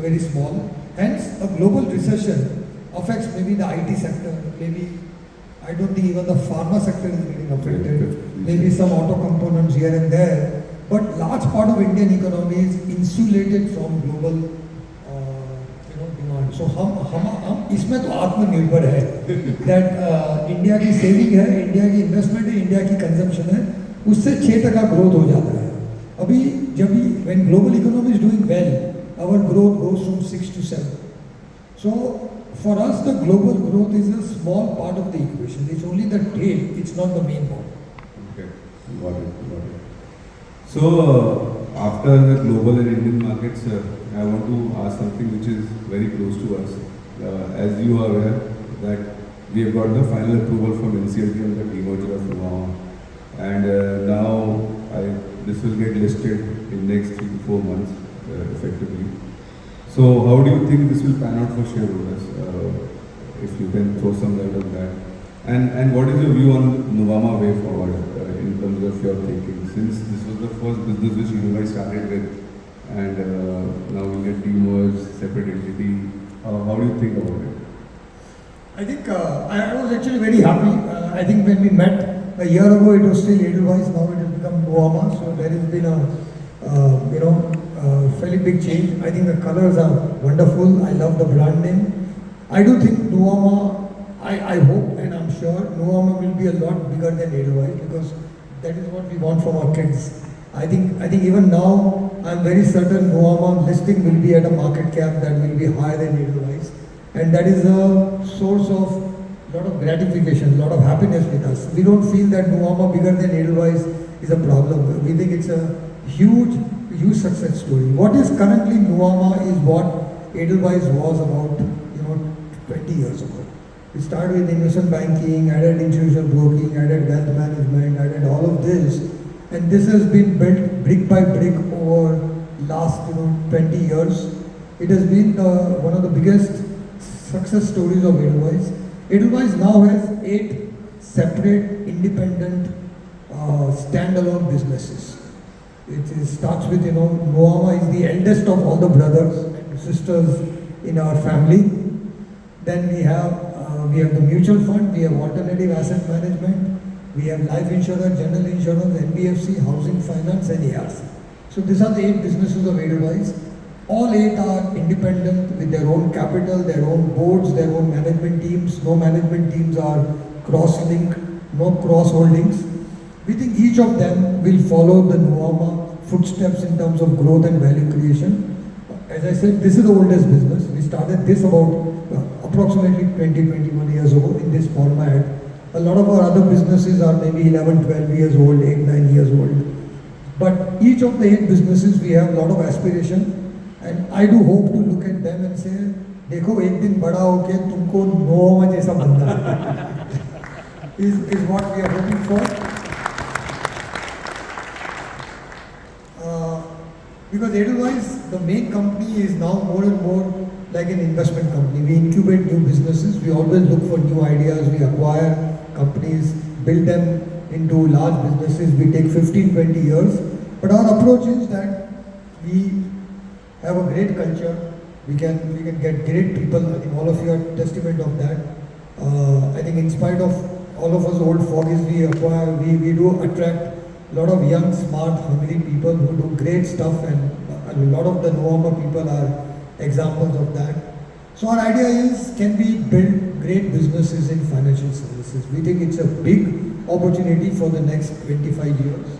very small. Hence, a global recession affects maybe the IT sector, maybe I don't think even the pharma sector is getting affected, maybe some auto components here and there. But large part of Indian economy is insulated from global demand. So हम इसमें तो आत्मनिर्भर है that India की saving है, India की investment है, India की कंजम्पशन है, उससे 6% ग्रोथ हो जाता है. अभी जब when global economy is doing well, our growth goes from 6 to 7. So for us, the global growth is a small part of the equation. It's only the tail, it's not the main one. Okay, got it. So after the global and Indian markets, I want to ask something which is very close to us. As you are aware that we have got the final approval from NCLT on the demerger of Nuvama, and now this will get listed in next 3 to 4 months effectively. So how do you think this will pan out for shareholders? If you can throw some light on that. And what is your view on Nuvama way forward in terms of your thinking? Since this was the first business which you started with, and now we get demerged, separate entity. How do you think about it? I think I was actually very happy. I think when we met a year ago, it was still Edelweiss. Now it has become Nuvama. So there has been a fairly big change. I think the colors are wonderful. I love the brand name. I do think Nuvama. I hope and I'm sure Nuvama will be a lot bigger than Edelweiss because that is what we want from our kids. I think even now I'm very certain Nuvama listing will be at a market cap that will be higher than Edelweiss, and that is a source of lot of gratification, lot of happiness with us. We don't feel that Nuvama bigger than Edelweiss is a problem. We think it's a huge success story. What is currently Nuvama is what Edelweiss was about 20 years ago. We started with investment banking, added institutional broking, added wealth management, added all of this, and this has been built brick by brick over last 20 years. It has been one of the biggest success stories of Edelweiss. Edelweiss now has 8 separate, independent, standalone businesses. It starts with Nuvama is the eldest of all the brothers and sisters in our family. Then we have the mutual fund, we have alternative asset management, we have life insurance, general insurance, NBFC, housing finance, and ARC. So these are the 8 businesses of Edelweiss. All 8 are independent with their own capital, their own boards, their own management teams. No management teams are cross-linked, no cross-holdings. We think each of them will follow the Nuvama footsteps in terms of growth and value creation. As I said, this is the oldest business. We started this about approximately 20-21 years ago in this format. A lot of our other businesses are maybe 11-12 years old, 8-9 years old. But each of the 8 businesses, we have a lot of aspiration, and I do hope to look at them and say, देखो एक दिन बड़ा होके तुमको नोवा जैसा बनना है. is what we are hoping for. Because Edelweiss, the main company, is now more and more like an investment company. We incubate new businesses, we always look for new ideas, we acquire companies, build them into large businesses. We take 15-20 years. But our approach is that we have a great culture, we can get great people. I think all of you are testament of that. I think in spite of all of us old fogies we acquire, we do attract a lot of young, smart, hungry people who do great stuff, and a lot of the Nuvama people are examples of that. So our idea is, can we build great businesses in financial services? We think it's a big opportunity for the next 25 years.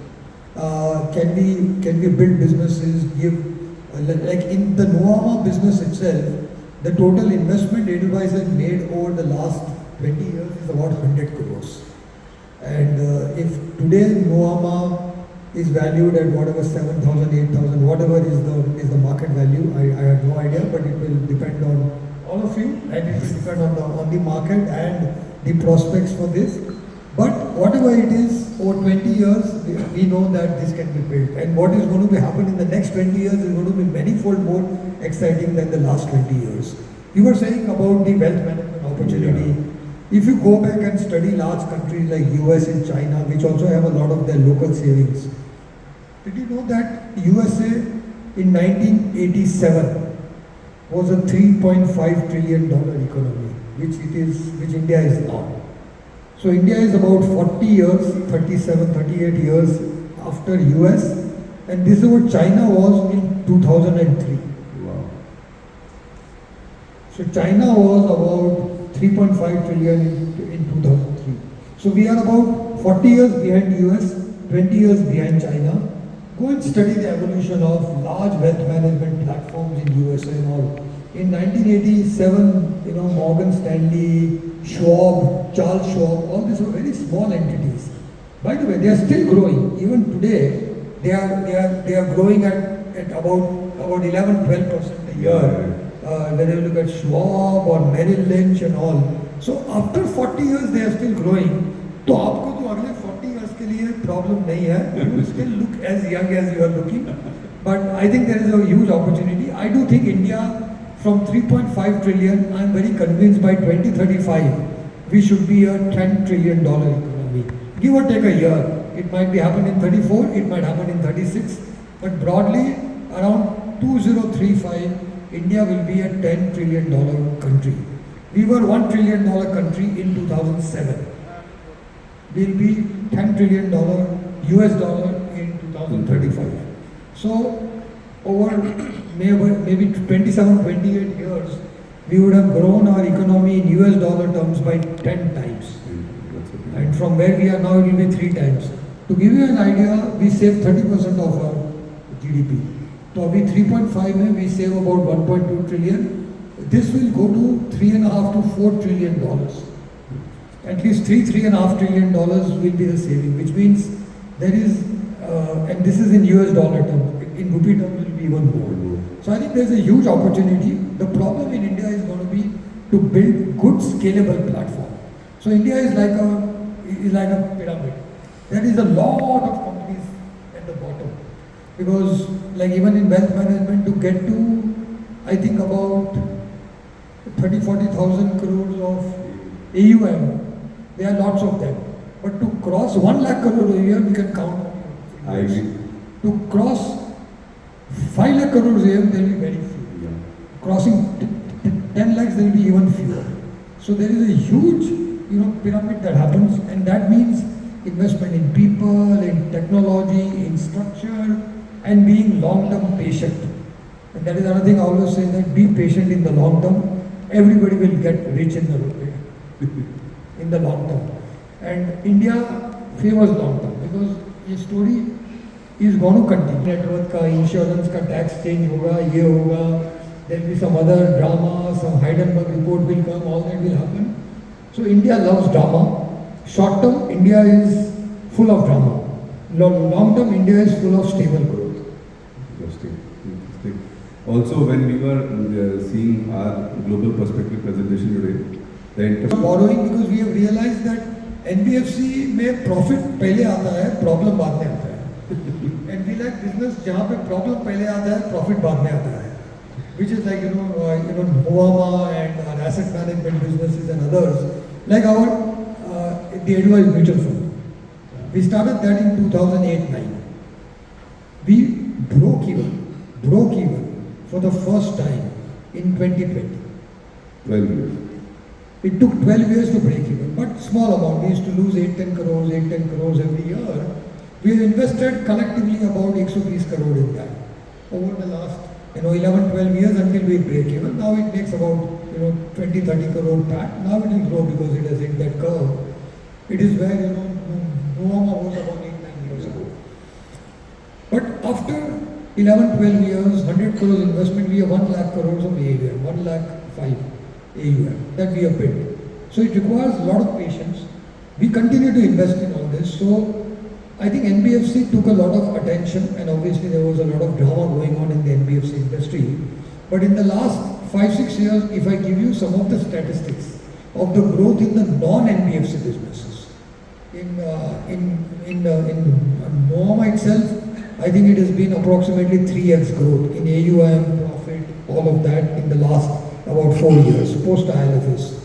Can we build businesses, like in the Nuvama business itself, the total investment Edelweiss has made over the last 20 years is about 100 crores. And if today Nuvama is valued at whatever 7,000, 8,000, whatever is the market value, I have no idea, but it will depend on all of you, and it will depend on the market and the prospects for this. But whatever it is, over 20 years, we know that this can be built. And what is going to be happening in the next 20 years is going to be manyfold more exciting than the last 20 years. You were saying about the wealth management opportunity. Yeah. If you go back and study large countries like US and China, which also have a lot of their local savings, did you know that USA in 1987 was a $3.5 trillion economy, which India is now. So India is about 40 years, 37, 38 years after US, and this is what China was in 2003. Wow. So China was about 3.5 trillion in 2003. So we are about 40 years behind US, 20 years behind China. Go and study the evolution of large wealth management platforms in USA and all. In 1987, Morgan Stanley, Schwab, Charles Schwab, all these were very small entities. By the way, they are still growing. Even today, they are growing at about 11-12% a year. Whether you look at Schwab or Merrill Lynch and all. So after 40 years, they are still growing. तो आपको तो अगले 40 years के लिए problem नहीं है. You will still look as young as you are looking. But I think there is a huge opportunity. I do think India, from 3.5 trillion, I am very convinced by 2035, we should be a $10 trillion economy. Give or take a year. It might be happen in 34, it might happen in 36, but broadly around 2035, India will be a $10 trillion country. We were $1 trillion country in 2007. We'll be $10 trillion US dollar in 2035. So over maybe 27, 28 years, we would have grown our economy in US dollar terms by 10 times. And from where we are now, it will be 3 times. To give you an idea, we save 30% of our GDP. So अभी 3.5 में we save about 1.2 trillion. This will go to 3.5 to 4 trillion dollars. At least 3.5 trillion dollars will be the saving, which means there is, and this is in US dollar terms. In rupee terms, it will be even more. So I think there is a huge opportunity. The problem in India is going to be to build good scalable platform. So India is like a pyramid. There is a lot of companies at the bottom, because like even in wealth management, to get to, I think about 30-40,000 crores of AUM, there are lots of them. But to cross 1 lakh crore a year, we can count. I agree. To cross 5 lakh crores a year, there will be very few. Yeah. Crossing 10 lakhs, there will be even fewer. So there is a huge, pyramid that happens, and that means investment in people, in technology, in structure, and being long-term patient. And that is another thing I always say, that be patient in the long term. Everybody will get rich in the long term. And India favors long term, because this story is going to continue. Net worth का, insurance का tax change होगा, ये होगा. There will be some other drama, some Heidelberg report will come, all that will happen. So India loves drama. Short term, India is full of drama. Long term, India is full of stable growth. Interesting. Also, when we were seeing our global perspective presentation today, the interest Borrowing, because we have realized that NBFC में profit पहले आता है, problem बाद में आता है. And we like business जहाँ पे problem पहले आता है, profit बाद में आता है. Which is like Nuvama and our asset management businesses and others, like our the Edelweiss Mutual Fund. We started that in 2008-9. We broke even for the first time in 2020. 12 years. It took 12 years to break even, but small amount. We used to lose 8-10 crores every year. We have invested collectively about 120 crore in that over the last 11-12 years until we break even. Now it makes about 20-30 crore PAT. Now it will grow because it has hit that curve. It is where Nuvama was about 8-9 years ago. But after 11-12 years, 100 crores investment, we have 1 lakh crores of AUM, 1 lakh 5 AUM that we have built. So it requires a lot of patience. We continue to invest in all this. So I think NBFC took a lot of attention, and obviously there was a lot of drama going on in the NBFC industry. But in the last 5-6 years, if I give you some of the statistics of the growth in the non-NBFC businesses, in Nuvama itself, I think it has been approximately 3x growth in AUM, profit, all of that in the last about 4 years, post ILFS.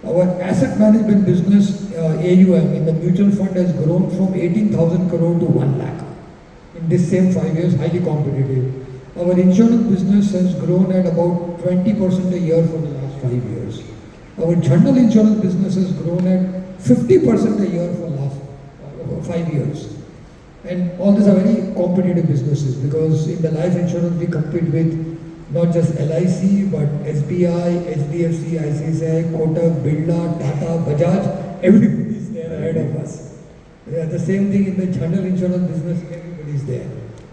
Our asset management business, AUM, in the mutual fund has grown from 18,000 crore to 1 lakh. In this same 5 years, highly competitive. Our insurance business has grown at about 20% a year for the last 5 years. Our general insurance business has grown at 50% a year for the last 5 years. And all these are very competitive businesses because in the life insurance we compete with not just LIC but SBI, HDFC, ICICI, Kotak, Birla, Tata, Bajaj, everybody is there ahead of us. Yeah, the same thing in the general insurance business, everybody is there.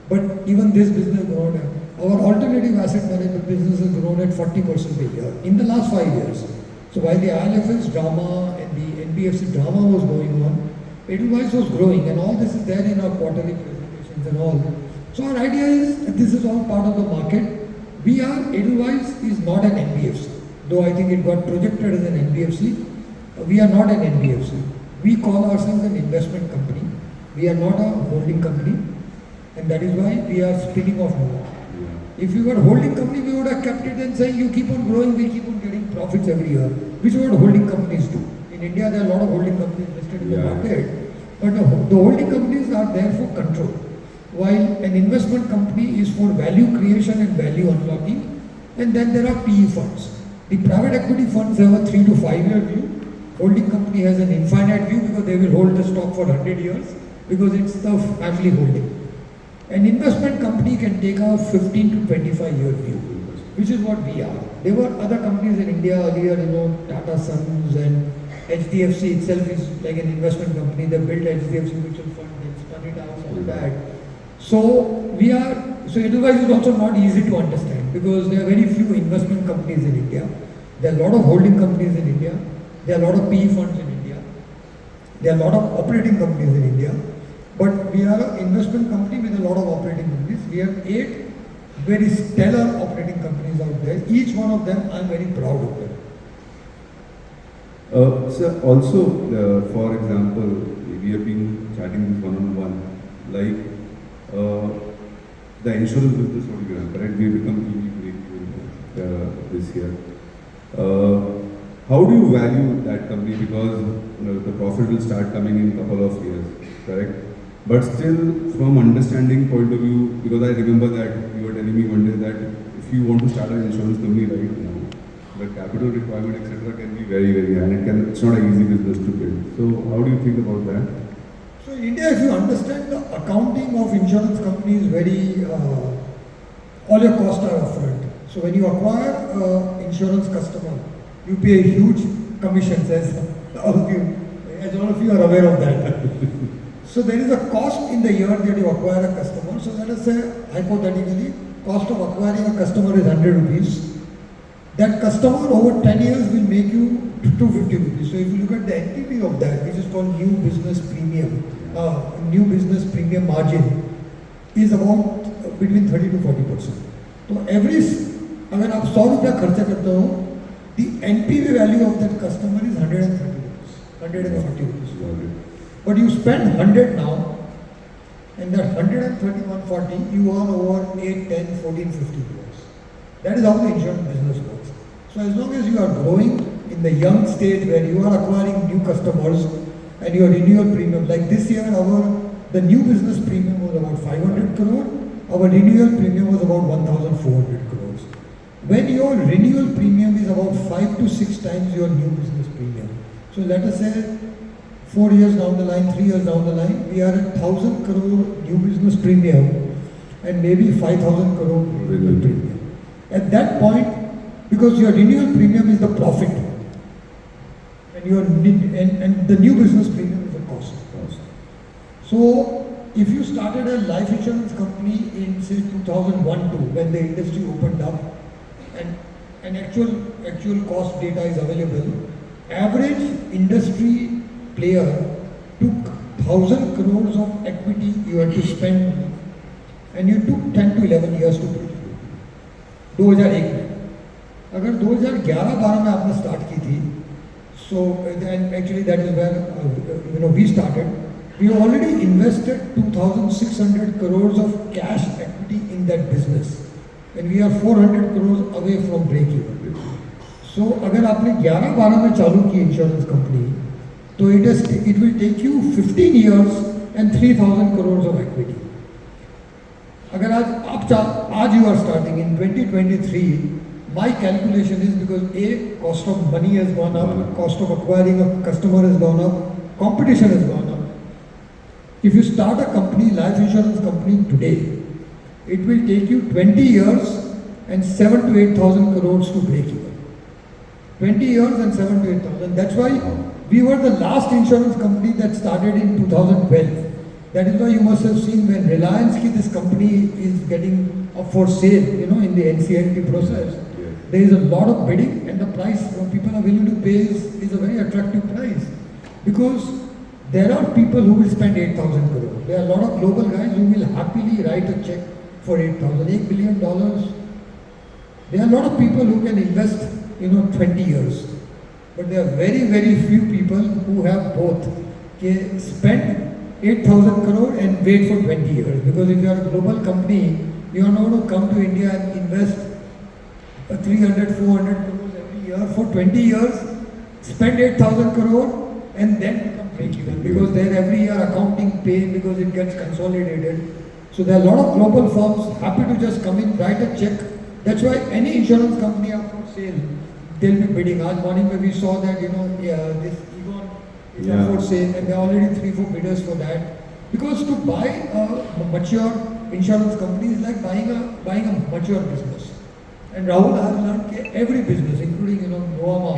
But even this business grown, our alternative asset management business has grown at 40% a year in the last 5 years. So while the ILFS drama and the NBFC drama was going on, Edelweiss was growing, and all this is there in our quarterly presentations and all. So our idea is that this is all part of the market. Edelweiss is not an NBFC, though I think it got projected as an NBFC. We are not an NBFC. We call ourselves an investment company. We are not a holding company, and that is why we are spinning off more. If we were a holding company, we would have kept it and saying, you keep on growing, we keep on getting profits every year, which is what holding companies do. In India, there are a lot of holding companies listed in the market, but the holding companies are there for control, while an investment company is for value creation and value unlocking, and then there are PE funds. The private equity funds have a 3 to 5 year view. Holding company has an infinite view because they will hold the stock for 100 years because it's the family holding. An investment company can take a 15 to 25 year view, which is what we are. There were other companies in India earlier, Tata Sons and HDFC itself is like an investment company. They built HDFC mutual fund, then spun it out, all that. So Edelweiss is also not easy to understand because there are very few investment companies in India. There are a lot of holding companies in India. There are a lot of PE funds in India. There are a lot of operating companies in India. But we are an investment company with a lot of operating companies. We have 8 very stellar operating companies out there. Each one of them, I'm very proud of them. Sir, also, for example, we have been chatting this one-on-one, like the insurance business, what you have, correct? We have become EV this year. How do you value that company? Because the profit will start coming in a couple of years, correct? But still, from understanding point of view, because I remember that you were telling me one day that if you want to start an insurance company right now, the capital requirement, etc., can be very, very high, and it's not an easy business to build. So, how do you think about that? So, in India, if you understand the accounting of insurance companies, all your costs are upfront. So, when you acquire an insurance customer, you pay a huge commissions, as all of you are aware of that. So there is a cost in the year that you acquire a customer. So let us say, hypothetically, cost of acquiring a customer is 100 rupees. That customer over 10 years will make you 250 rupees. So if you look at the NPV of that, which is called new business premium margin, is about between 30 to 40%. So अगर आप 100 रुपया खर्चा करते हो, the NPV value of that customer is 130 rupees, 140 rupees. But you spend 100 now, and that 130, 140, you earn over 8, 10, 14, 15 crores. That is how the insurance business works. So as long as you are growing in the young stage where you are acquiring new customers and your renewal premium, like this year the new business premium was about 500 crore, our renewal premium was about 1,400 crores. When your renewal premium is about 5 to 6 times your new business premium, so let us say 4 years down the line, 3 years down the line, we are at 1,000 crore new business premium and maybe 5,000 crore renewal premium. At that point, because your renewal premium is the profit and the new business premium is the cost. So, if you started a life insurance company in say 2001-2, when the industry opened up and actual cost data is available, average industry player took 1,000 crores of equity you had to spend, and you took 10 to 11 years to build. 2001 में अगर 2011-12 में आपने start की थी, so and actually that is where we started. We already invested 2,600 crores of cash equity in that business, and we are 400 crores away from break even. So अगर आपने 11-12 में चालू की insurance company, so it will take you 15 years and 3,000 crores of equity. अगर आज you are starting in 2023, my calculation is because A, cost of money has gone up, cost of acquiring a customer has gone up, competition has gone up. If you start a company, life insurance company today, it will take you 20 years and 7 to 8,000 crores to break even. 20 years and 7 to 8,000. That's why we were the last insurance company that started in 2012. That is why you must have seen when Reliance ki this company is getting up for sale, in the NCLT process. Yes. There is a lot of bidding and the price what people are willing to pay is a very attractive price. Because there are people who will spend 8,000 crore. There are a lot of global guys who will happily write a check for 8,000, $8 billion. There are a lot of people who can invest, 20 years. But there are very, very few people who have both. They spend 8,000 crore and wait for 20 years. Because if you are a global company, you are not going to come to India and invest 300, 400 crores every year for 20 years, spend 8,000 crore and then become break even. Because there every year accounting pay because it gets consolidated. So there are a lot of global firms happy to just come in, write a check. That's why any insurance company up for sale, they'll be bidding. Last morning when we saw that, this Egon is up for sale and there are already 3-4 bidders for that. Because to buy a mature insurance company is like buying a mature business. And Rahul has learned that every business, including, Nuvama,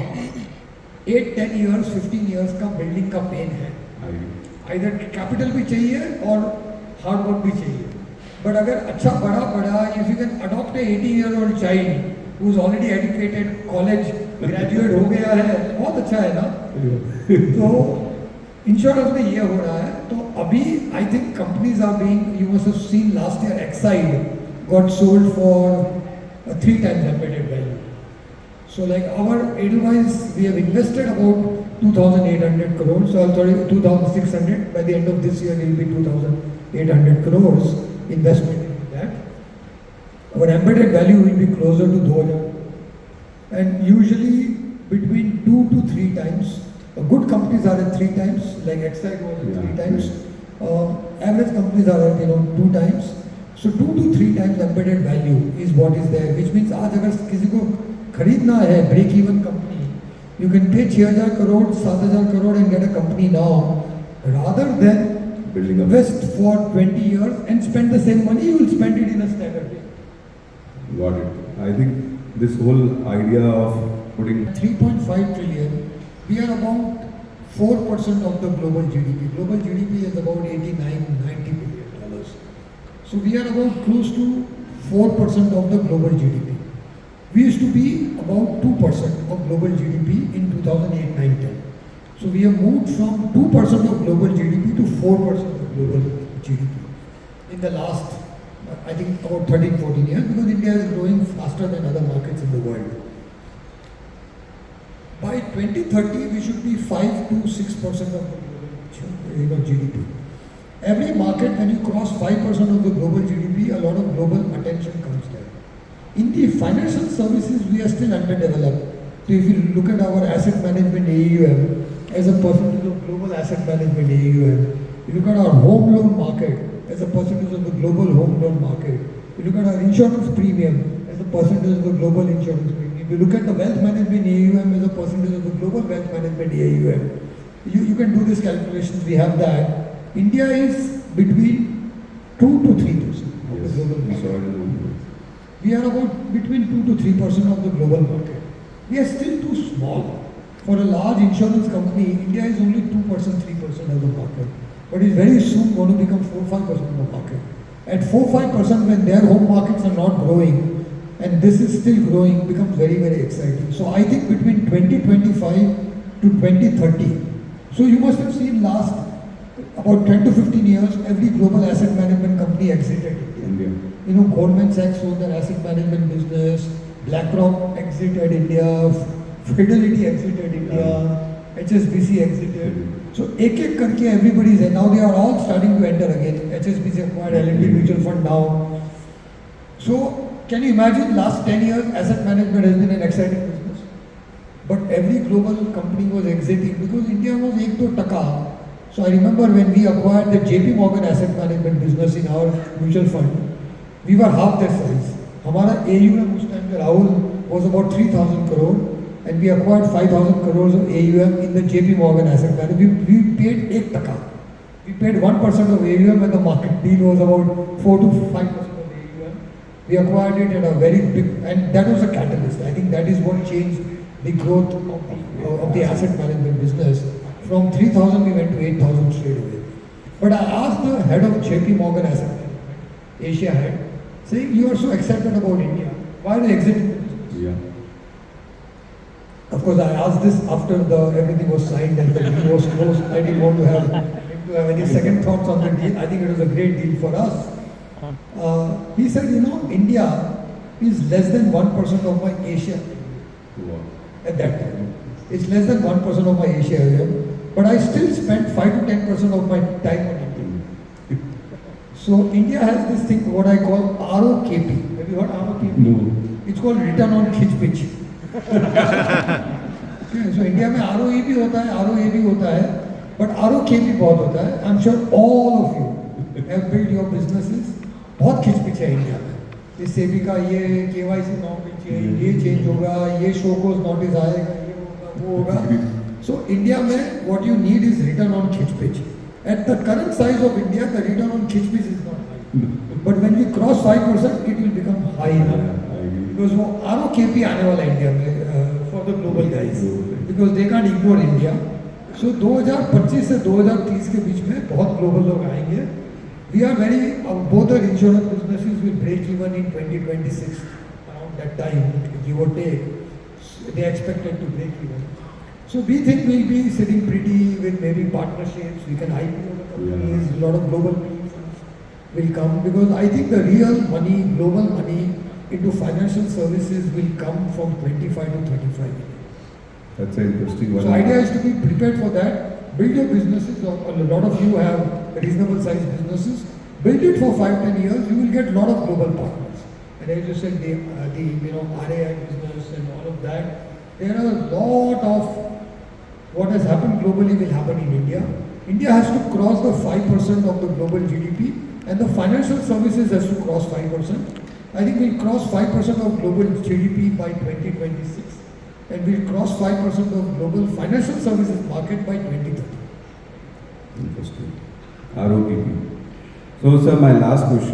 8, 10 years, 15 years का building का pain है. Either capital भी चाहिए और hard work भी चाहिए. But अगर अच्छा बड़ा if you can adopt a 18-year-old child who is already educated, college graduate हो गया है, बहुत अच्छा है ना. तो इंश्योरेंस में ये हो रहा है. तो अभी I think companies are being, you must have seen last year Exide got sold for 3 times embedded value. So like our Edelweiss, we have invested about 2,800 crores, 2,600. By the end of this year, it will be 2,800 crores investment into that. Our embedded value will be closer to 2,000. And usually between 2 to 3 times. Good companies are at 3 times, like Exide was at 3 times. Average companies are at 2 times. So 2 to 3 times embedded value is what is there, which means आज अगर किसी को खरीदना है break even company, you can pay 6,000 crore, 7,000 crore and get a company now, rather than invest for 20 years and spend the same money. You will spend it in a staggered way. Got it. I think this whole idea of putting 3.5 trillion, we are about 4% of the global GDP. Global GDP is about 89-90 billion dollars. So we are about close to 4% of the global GDP. We used to be about 2% of global GDP in 2008-9-10. So we have moved from 2% of global GDP to 4% of global GDP in the last, I think, about 13-14 years, because India is growing faster than other markets in the world. By 2030, we should be 5 to 6% of the global GDP. Every market, when you cross 5% of the global GDP, a lot of global attention comes there. In the financial services, we are still underdeveloped. So if you look at our asset management AUM as a percentage of global asset management AUM, you look at our home loan market as a percentage of the global home loan market, you look at our insurance premium as a percentage of the global insurance premium, you look at the wealth management AUM as a percentage of the global wealth management AUM, you can do this calculation, we have that. India is between 2 to 3% of the global market. We are about between 2 to 3% of the global market. We are still too small. For a large insurance company, India is only 2%, 3% of the market. But it's very soon going to become 4-5% of the market. At 4-5% when their home markets are not growing, and this is still growing, becomes very, very exciting. So I think between 2025 to 2030, so you must have seen last about 10 to 15 years, every global asset management company exited India. Goldman Sachs sold their asset management business, BlackRock exited India, Fidelity exited India, HSBC exited. So एक करके everybody is, now they are all starting to enter again. HSBC acquired L&T Mutual Fund now. So can you imagine last 10 years asset management has been an exciting business. But every global company was exiting because India was 1-2%. So I remember when we acquired the JP Morgan asset management business in our mutual fund, We were half their size. हमारा AUM उस time पे Rahul was about 3,000 crore and we acquired 5,000 crores of AUM in the JP Morgan asset management. We paid 1%. We paid 1% of AUM when the market deal was about 4 to 5% of AUM. We acquired it at a very big, and that was a catalyst. I think that is what changed the growth of the asset management business. From 3,000 we went to 8,000 straight away. But I asked the head of JP Morgan Asset Management, Asia head, saying, you are so excited about India. Why are you exiting the business? Yeah. Of course, I asked this after everything was signed and the deal was closed. I didn't want to have any second thoughts on the deal. I think it was a great deal for us. He said, India is less than 1% of my Asia Wow. at that time. It's less than 1% of my Asia area, but I still spend 5 to 10% of my time on India. So India has this thing, what I call ROKP. Have you heard ROKP? No. It's called return on खिच pitch. So India में ROE भी होता है, ROA भी होता है, but ROKP बहुत होता है. I'm sure all of you have built your businesses. बहुत खिच पिच है इंडिया में. इस सेबी का ये KYC नॉर्मल चेंज, ये चेंज होगा, ये शो कोज नोटिस आएगा, ये होगा, वो होगा. So India में what you need is return on खिच pitch. At the current size of India, the return on खिच pitch is not high. But when we cross 5%, it will become high now. Because वो ROKP आने वाला है India में for the global guys. Because they can't ignore India. So 2025 से 2030 के बीच में बहुत global लोग आएंगे. We are very, both our insurance businesses will break even in 2026, around that time, give or take. They expected to break even. So we think we'll be sitting pretty with maybe partnerships, we can IPO the companies, a lot of global funds will come because I think the real money, global money into financial services will come from 25 to 35. That's an interesting one. So idea is to be prepared for that. Build your businesses. A lot of you have reasonable sized businesses. Build it for 5-10 years. You will get a lot of global partners. And as you said, the RAI business and all of that. There are a lot of what has happened globally will happen in India. India has to cross the 5% of the global GDP, and the financial services has to cross 5%. I think we'll cross 5% of global GDP by 2026. And we'll cross 5% of global financial services market by 2030. Interesting. ROKP. So, sir, my last question.